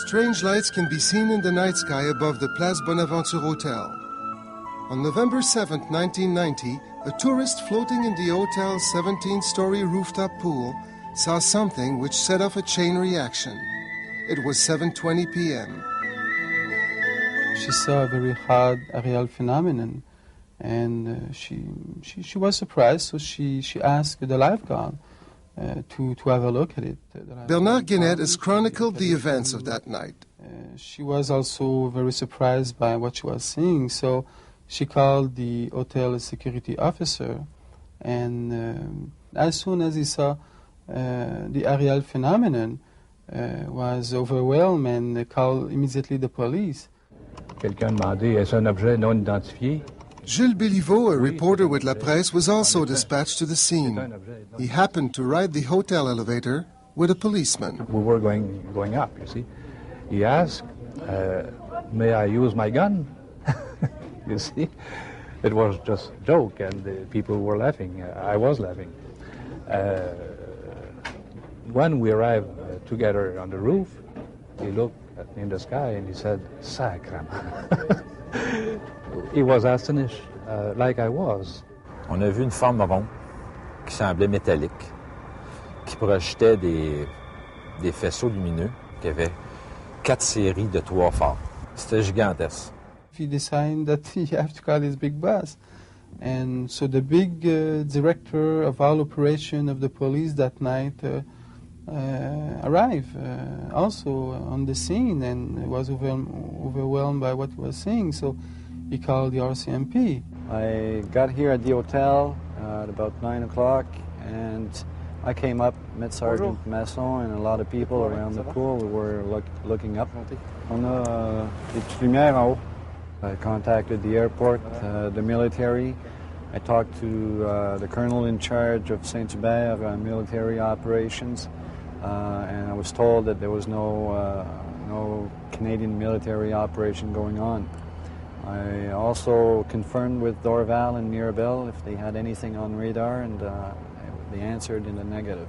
Strange lights can be seen in the night sky above the Place Bonaventure Hotel. On November 7, 1990, a tourist floating in the hotel's 17-story rooftop pool saw something which set off a chain reaction. It was 7:20 p.m. She saw a very hard aerial phenomenon, and she was surprised, so she asked the lifeguard to have a look at it. Bernard Guénette has chronicled the events of that night. She was also very surprised by what she was seeing, so she called the hotel security officer, and as soon as he saw the aerial phenomenon, was overwhelmed and called immediately the police. Quelqu'un demandait, est-ce un objet non identifié? Jules Béliveau, a reporter with La Presse, was also dispatched to the scene. He happened to ride the hotel elevator with a policeman. We were going up, you see. He asked, may I use my gun? You see? It was just a joke, and people were laughing. I was laughing. When we arrived together on the roof, he looked in the sky and he said, "Sacrement." He was astonished, like I was. On a vu une forme ronde qui semblait métallique, qui projetait des faisceaux lumineux qui avaient 4 séries de 3 phares. C'était gigantesque. He decided that you have to call his big boss. And so the big director of all operation of the police that night arrived also on the scene and was overwhelmed by what he was seeing. So he called the RCMP. I got here at the hotel at about 9 o'clock, and I came up, met Sergeant Masson and a lot of people around the pool. We were looking up. On a des petites lumières en haut. I contacted the airport, the military. I talked to the colonel in charge of Saint-Hubert military operations, and I was told that there was no Canadian military operation going on. I also confirmed with Dorval and Mirabel if they had anything on radar, and they answered in the negative.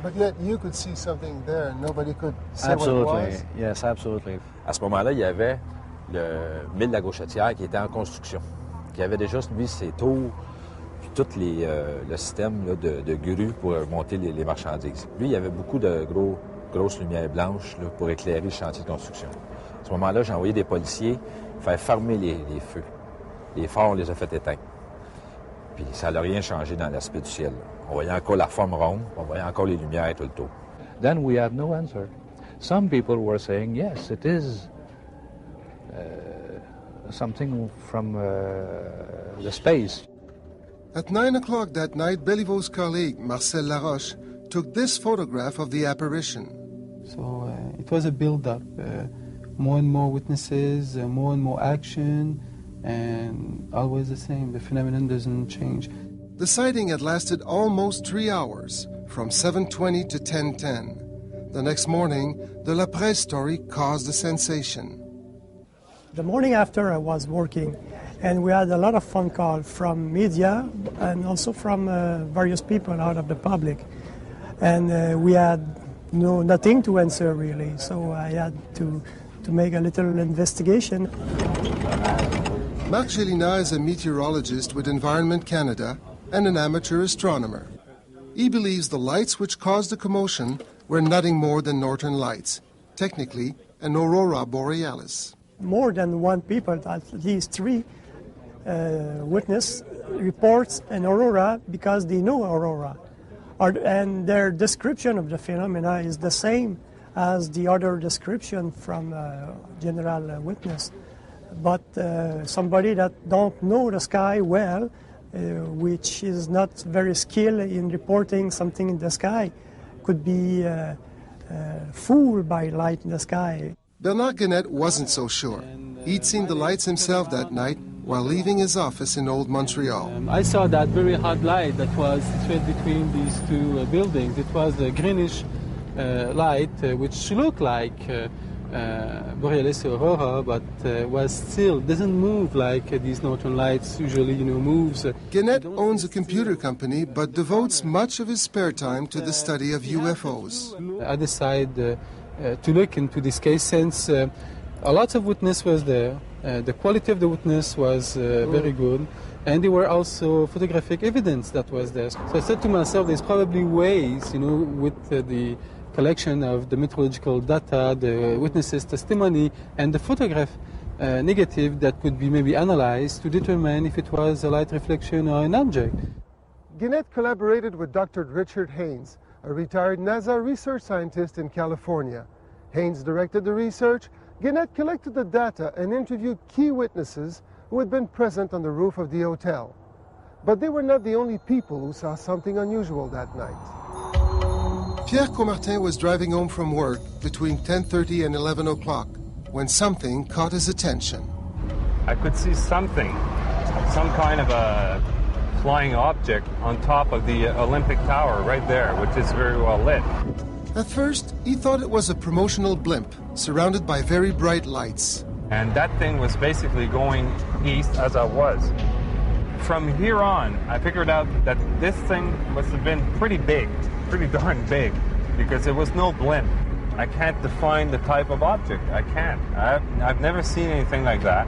But yet you could see something there and nobody could say Absolutely. what it was? Yes, absolutely. À ce moment-là, il y avait le mille de la Gauchetière qui était en construction, qui avait déjà mis ses tours, puis tout le système là, de grues pour monter les marchandises. Lui, il y avait beaucoup de grosses lumières blanches là, pour éclairer le chantier de construction. À ce moment-là, j'ai envoyé des policiers faire fermer les feux. Les phares, on les a fait éteindre. Puis ça n'a rien changé dans l'aspect du ciel. On voyait encore la forme ronde, on voyait encore les lumières tout le tour. Then we had no answer. Some people were saying, yes, it is something from the space. At 9 o'clock that night, Béliveau's colleague, Marcel Laroche, took this photograph of the apparition. So it was a build-up. More and more witnesses, more and more action, and always the same. The phenomenon doesn't change. The sighting had lasted almost 3 hours, from 7:20 to 10:10. The next morning, the La Presse story caused a sensation. The morning after, I was working, and we had a lot of phone calls from media and also from various people out of the public. And we had nothing to answer, really, so I had to make a little investigation. Marc Gélina is a meteorologist with Environment Canada and an amateur astronomer. He believes the lights which caused the commotion were nothing more than northern lights, technically an aurora borealis. More than one people, at least 3 witness reports an aurora because they know aurora. And their description of the phenomena is the same as the other description from general witness. But somebody that don't know the sky well, which is not very skilled in reporting something in the sky, could be fooled by light in the sky. Bernard Guénette wasn't so sure. He'd seen the lights himself that night while leaving his office in Old Montreal. I saw that very hot light that was straight between these 2 buildings. It was a greenish light, which looked like Borealis aurora, but doesn't move like these northern lights usually, moves. Guénette owns a computer company, but devotes much of his spare time to the study of UFOs. I decided to look into this case, since a lot of witness was there. The quality of the witness was very good, and there were also photographic evidence that was there. So I said to myself, there's probably ways, with the collection of the meteorological data, the witnesses' testimony, and the photograph negative that could be maybe analyzed to determine if it was a light reflection or an object. Guinette collaborated with Dr. Richard Haynes, a retired NASA research scientist in California. Haynes directed the research. Guinette collected the data and interviewed key witnesses who had been present on the roof of the hotel. But they were not the only people who saw something unusual that night. Pierre Comartin was driving home from work between 10:30 and 11 o'clock when something caught his attention. I could see something, some kind of a flying object on top of the Olympic Tower right there, which is very well lit. At first, he thought it was a promotional blimp surrounded by very bright lights. And that thing was basically going east as I was. From here on, I figured out that this thing must have been pretty big, pretty darn big, because it was no blimp. I can't define the type of object. I can't. I've never seen anything like that.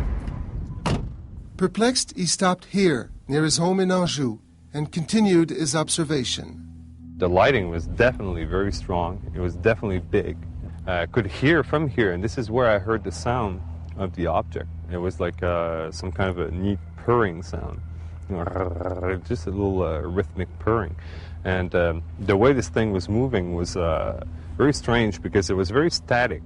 Perplexed, he stopped here, near his home in Anjou, and continued his observation. The lighting was definitely very strong. It was definitely big. I could hear from here, and this is where I heard the sound of the object. It was like some kind of a neat purring sound. Just a little rhythmic purring. And the way this thing was moving was very strange because it was very static.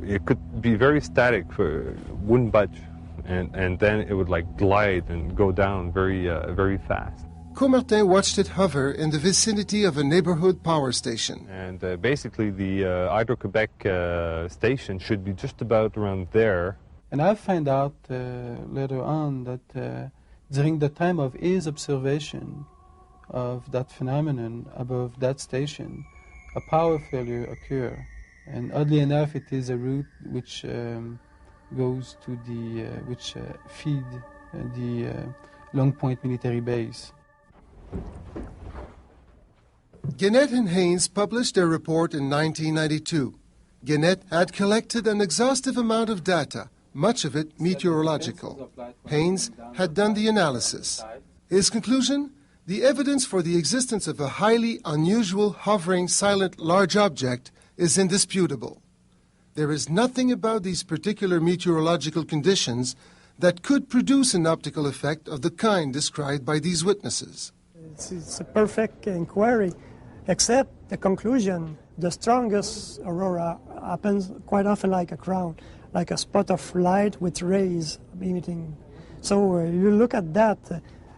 It could be very static, wouldn't budge. And then it would like glide and go down very fast. Comartin watched it hover in the vicinity of a neighborhood power station. And basically the Hydro-Quebec station should be just about around there. And I found out later on that during the time of his observation of that phenomenon above that station, a power failure occurred. And oddly enough, it is a route which goes to the, which feed the Long Point military base. Guinette and Haynes published their report in 1992. Guinette had collected an exhaustive amount of data, much of it meteorological. Haynes had done the analysis. His conclusion? The evidence for the existence of a highly unusual, hovering, silent, large object is indisputable. There is nothing about these particular meteorological conditions that could produce an optical effect of the kind described by these witnesses. It's a perfect inquiry, except the conclusion. The strongest aurora happens quite often like a crown, like a spot of light with rays emitting. So you look at that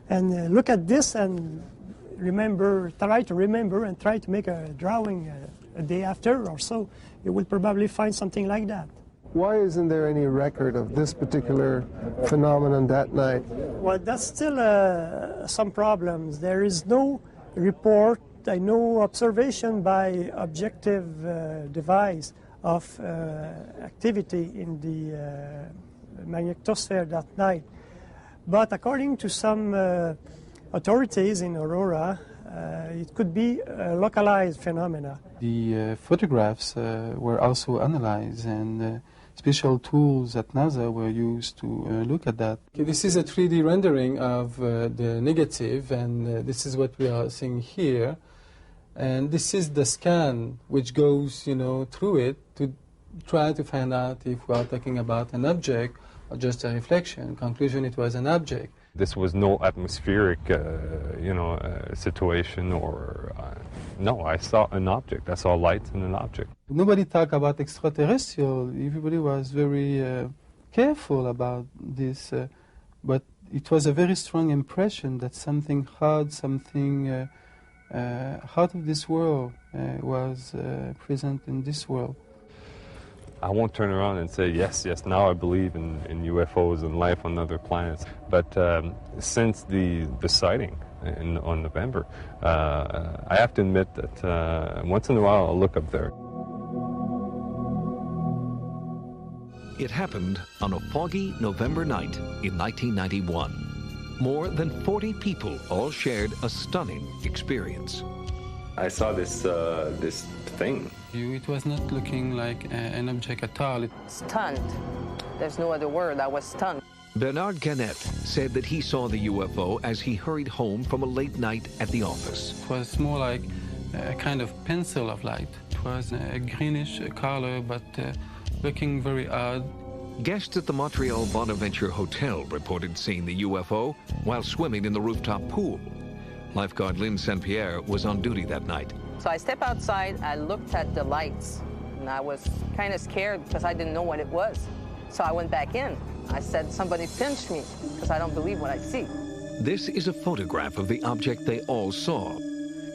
and look at this and try to remember and try to make a drawing a day after or so. You will probably find something like that. Why isn't there any record of this particular phenomenon that night? Well, that's still some problems. There is no report, no observation by objective device of activity in the magnetosphere that night. But according to some authorities in Aurora, it could be a localized phenomena. The photographs were also analyzed, and special tools at NASA were used to look at that. Okay, this is a 3D rendering of the negative, and this is what we are seeing here. And this is the scan which goes, through it to try to find out if we are talking about an object or just a reflection. Conclusion, it was an object. This was no atmospheric, situation or... no, I saw an object. I saw light in an object. Nobody talked about extraterrestrial. Everybody was very careful about this. But it was a very strong impression that something hard, something out of this world was present in this world. I won't turn around and say, yes, now I believe in UFOs and life on other planets. But since the sighting on November, I have to admit that once in a while I'll look up there. It happened on a foggy November night in 1991. More than 40 people all shared a stunning experience. I saw this this thing. It was not looking like an object at all. Stunned. There's no other word. I was stunned. Bernard Gannett said that he saw the UFO as he hurried home from a late night at the office. It was more like a kind of pencil of light. It was a greenish color, but looking very odd. Guests at the Montreal Bonaventure Hotel reported seeing the UFO while swimming in the rooftop pool. Lifeguard Lynn St. Pierre was on duty that night. So I stepped outside, I looked at the lights, and I was kind of scared because I didn't know what it was. So I went back in. I said, somebody pinched me, because I don't believe what I see. This is a photograph of the object they all saw.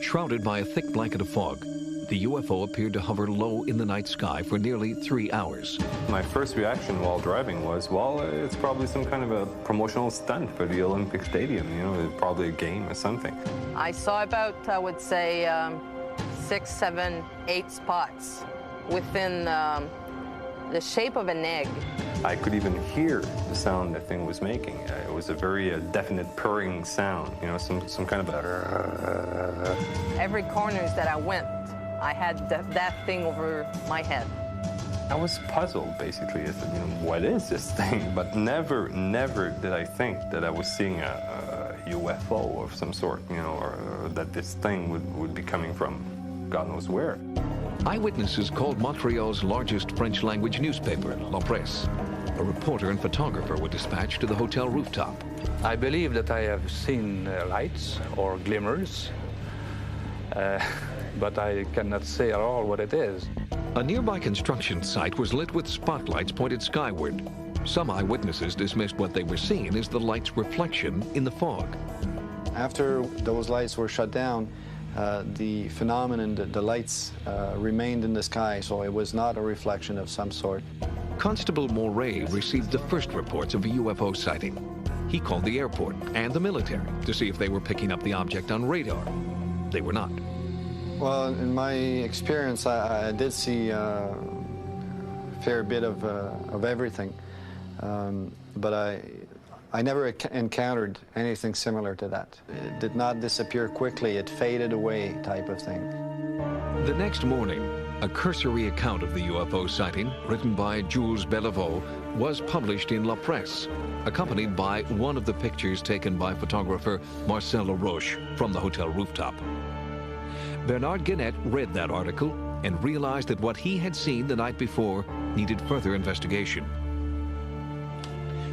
Shrouded by a thick blanket of fog, the UFO appeared to hover low in the night sky for nearly 3 hours. My first reaction while driving was, well, it's probably some kind of a promotional stunt for the Olympic Stadium, you know, probably a game or something. I saw about, I would say, 6, 7, 8 spots within the shape of an egg. I could even hear the sound the thing was making. It was a very definite purring sound, you know, some kind of a... Every corners that I went, I had that thing over my head. I was puzzled, basically, as to, you know, what is this thing? But never did I think that I was seeing a UFO of some sort, you know, or that this thing would be coming from God knows where. Eyewitnesses called Montreal's largest French-language newspaper, La Presse. A reporter and photographer were dispatched to the hotel rooftop. I believe that I have seen lights or glimmers, but I cannot say at all what it is. A nearby construction site was lit with spotlights pointed skyward. Some eyewitnesses dismissed what they were seeing as the light's reflection in the fog. After those lights were shut down, the phenomenon, the lights remained in the sky, so it was not a reflection of some sort. Constable Moray received the first reports of a UFO sighting. He called the airport and the military to see if they were picking up the object on radar. They were not. Well, in my experience, I did see a fair bit of everything, but I never encountered anything similar to that. It did not disappear quickly, it faded away type of thing. The next morning, a cursory account of the UFO sighting, written by Jules Bellevaux, was published in La Presse, accompanied by one of the pictures taken by photographer Marcel Laroche from the hotel rooftop. Bernard Gannett read that article and realized that what he had seen the night before needed further investigation.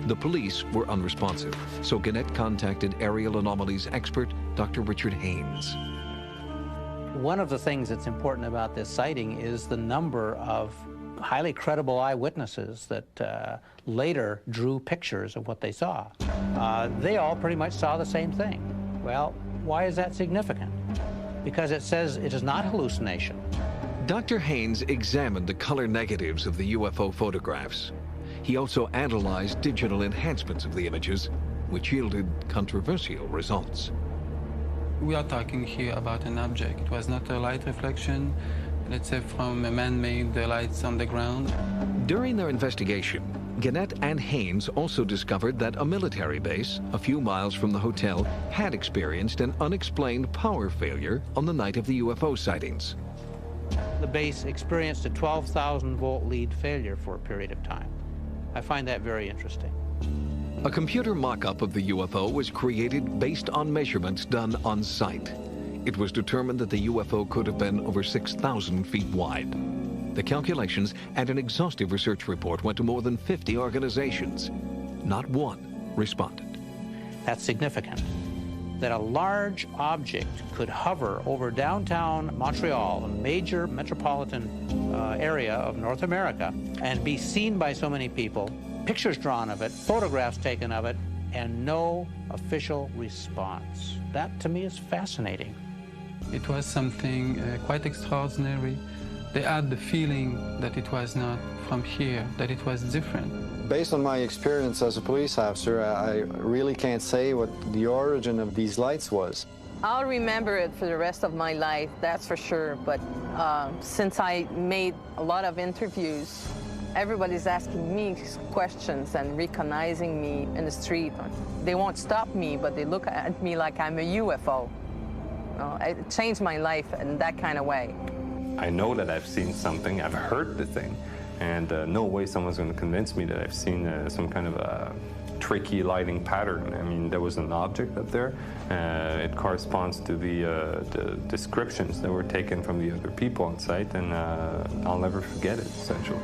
The police were unresponsive, so Gannett contacted aerial anomalies expert Dr. Richard Haynes. One of the things that's important about this sighting is the number of highly credible eyewitnesses that later drew pictures of what they saw. They all pretty much saw the same thing. Well, why is that significant? Because it says it is not hallucination. Dr. Haynes examined the color negatives of the UFO photographs. He also analyzed digital enhancements of the images, which yielded controversial results. We are talking here about an object. It was not a light reflection, let's say from a man-made lights on the ground. During their investigation, Gannett and Haynes also discovered that a military base a few miles from the hotel had experienced an unexplained power failure on the night of the UFO sightings. The base experienced a 12,000-volt lead failure for a period of time. I find that very interesting. A computer mock-up of the UFO was created based on measurements done on site. It was determined that the UFO could have been over 6,000 feet wide. The calculations and an exhaustive research report went to more than 50 organizations. Not one responded. That's significant, that a large object could hover over downtown Montreal, a major metropolitan area of North America, and be seen by so many people, pictures drawn of it, photographs taken of it, and no official response. That, to me, is fascinating. It was something quite extraordinary. They had the feeling that it was not from here, that it was different. Based on my experience as a police officer, I really can't say what the origin of these lights was. I'll remember it for the rest of my life, that's for sure. But since I made a lot of interviews, everybody's asking me questions and recognizing me in the street. They won't stop me, but they look at me like I'm a UFO. It changed my life in that kind of way. I know that I've seen something, I've heard the thing, and no way someone's going to convince me that I've seen some kind of a tricky lighting pattern. I mean, there was an object up there. It corresponds to the descriptions that were taken from the other people on site, and I'll never forget it, essentially.